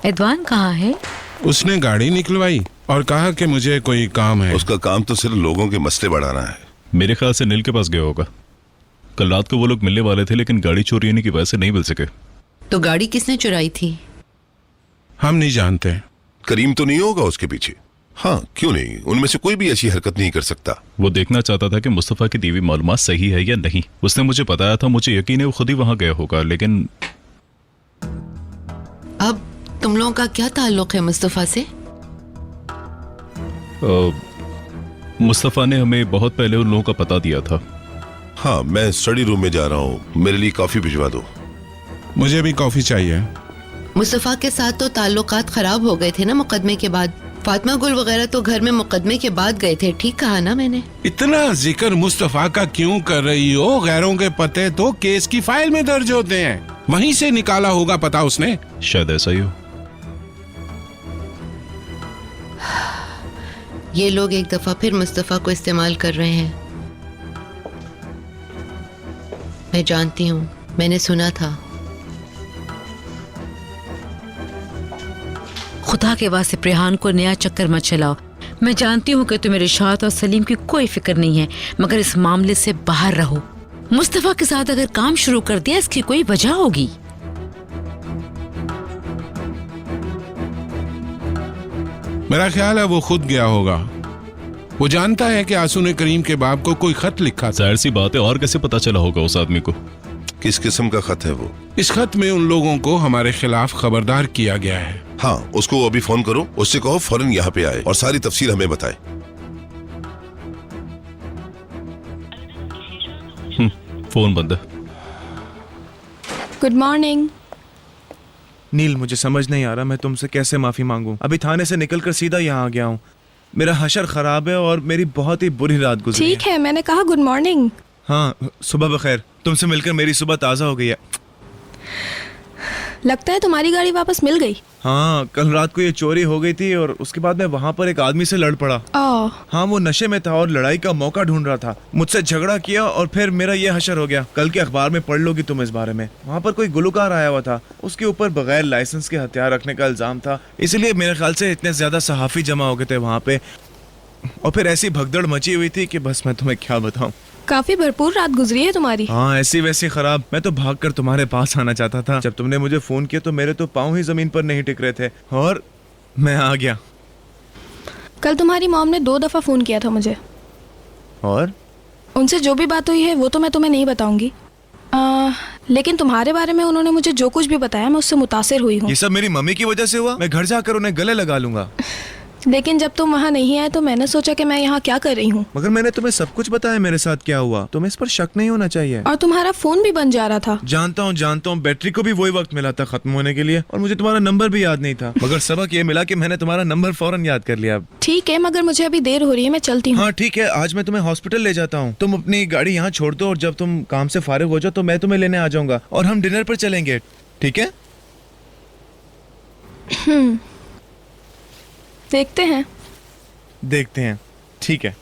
एदवान कहाँ है? उसने गाड़ी निकलवाई और कहा कि मुझे कोई काम है। उसका काम तो सिर्फ लोगों के मसले बढ़ाना है। मेरे ख्याल से नील के पास गया होगा। कल रात को वो लोग मिलने वाले थे लेकिन गाड़ी चोरी होने की वजह से नहीं मिल सके। तो गाड़ी किसने चुराई थी? हम नहीं जानते। करीम तो नहीं होगा उसके पीछे? हाँ, क्यों नहीं, उनमें से कोई भी ऐसी हरकत नहीं कर सकता। वो देखना चाहता था कि मुस्तफा की दी हुई मालूमात सही है या नहीं। उसने मुझे बताया था, मुझे यकीन है वो खुद ही वहां गया होगा। लेकिन अब तुम लोगों का क्या ताल्लुक है मुस्तफा से? मुस्तफा ने हमें बहुत पहले उन लोगों का पता दिया था। हाँ, मैं स्टडी रूम में जा रहा हूँ, मेरे लिए कॉफी भिजवा दो। मुझे भी कॉफी चाहिए। मुस्तफा के साथ तो ताल्लुकात खराब हो गए थे ना मुकदमे के बाद। फातिमा गुल वगैरह तो घर में मुकदमे के बाद गए थे, ठीक कहा ना मैंने? इतना जिक्र मुस्तफा का क्यों कर रही हो? गैरों के पते तो केस की फाइल में दर्ज होते हैं, वहीं से निकाला होगा पता उसने। शायद ऐसा ही हो। ये लोग एक दफा फिर मुस्तफा को इस्तेमाल कर रहे हैं। मैं जानती हूँ, मैंने सुना था। खुदा के वास्ते रेहान को नया चक्कर मत चलाओ। मैं जानती हूँ कि तुम्हें रिशात और सलीम की कोई फिक्र नहीं है, मगर इस मामले से बाहर रहो। मुस्तफा के साथ अगर काम शुरू कर दिया, इसकी कोई वजह होगी। मेरा ख्याल है वो खुद गया होगा। वो जानता है कि आंसू ने करीम के बाप को कोई खत लिखा था। जाहिर सी बात है, और कैसे पता चला होगा उस आदमी को? किस किस्म का खत है वो? इस खत में उन लोगों को हमारे खिलाफ खबरदार किया गया है। हाँ, उसको अभी फोन करो, उससे कहो फौरन यहाँ पे आए और सारी तफसील हमें बताए। फोन बंद है। Good morning. नील, मुझे समझ नहीं आ रहा मैं तुमसे कैसे माफी मांगूं। अभी थाने से निकलकर सीधा यहाँ आ गया हूँ। मेरा हशर खराब है और मेरी बहुत ही बुरी रात गुजरी ठीक है, मैंने कहा गुड मॉर्निंग। हाँ, सुबह बखैर। तुमसे मिलकर मेरी सुबह ताज़ा हो गई है। लगता है तुम्हारी गाड़ी वापस मिल गई। हाँ, कल रात को ये चोरी हो गई थी और उसके बाद मैं वहाँ पर एक आदमी से लड़ पड़ा। हाँ, वो नशे में था और लड़ाई का मौका ढूंढ रहा था। मुझसे झगड़ा किया और फिर मेरा ये हशर हो गया। कल के अखबार में पढ़ लोगी तुम इस बारे में। वहाँ पर कोई गुलकार आया हुआ था, उसके ऊपर बगैर लाइसेंस के हथियार रखने का इल्जाम था। इसलिए मेरे ख्याल से इतने ज्यादा सहाफी जमा हो गए थे वहाँ पे, और फिर ऐसी भगदड़ मची हुई थी कि बस मैं तुम्हें क्या बताऊं। काफी भरपूर रात गुजरी है तुम्हारी। हाँ, ऐसी वैसी खराब। मैं तो भागकर तुम्हारे पास आना चाहता था। जब तुमने मुझे फोन किया तो मेरे तो पाँव ही जमीन पर नहीं टिक रहे थे और मैं आ गया। कल तुम्हारी मॉम ने 2 दफा फोन किया था मुझे, और उनसे जो भी बात हुई है वो तो मैं तुम्हें नहीं बताऊंगी। लेकिन तुम्हारे बारे में उन्होंने मुझे जो कुछ भी बताया, मैं उससे मुतासिर हुई हूँ। ये सब मेरी मम्मी की वजह से हुआ? मैं घर जाकर उन्हें गले लगा लूंगा। लेकिन जब तुम वहाँ नहीं आए तो मैंने सोचा कि मैं यहाँ क्या कर रही हूँ। मगर मैंने तुम्हें सब कुछ बताया मेरे साथ क्या हुआ। तुम्हें इस पर शक नहीं होना चाहिए। और तुम्हारा फोन भी बन जा रहा था। जानता हूँ, बैटरी को भी वही वक्त मिला था खत्म होने के लिए, और मुझे तुम्हारा नंबर भी याद नहीं था। मगर सबक ये मिला कि मैंने तुम्हारा नंबर फौरन याद कर लिया। ठीक है, मगर मुझे अभी देर हो रही है, मैं चलती हूँ। हाँ ठीक है, आज मैं तुम्हें हॉस्पिटल ले जाता हूँ। तुम अपनी गाड़ी यहाँ छोड़ दो और जब तुम काम से फारिग हो जाओ तो मैं तुम्हें लेने आ जाऊंगा और हम डिनर पर चलेंगे, ठीक है? देखते हैं। ठीक है।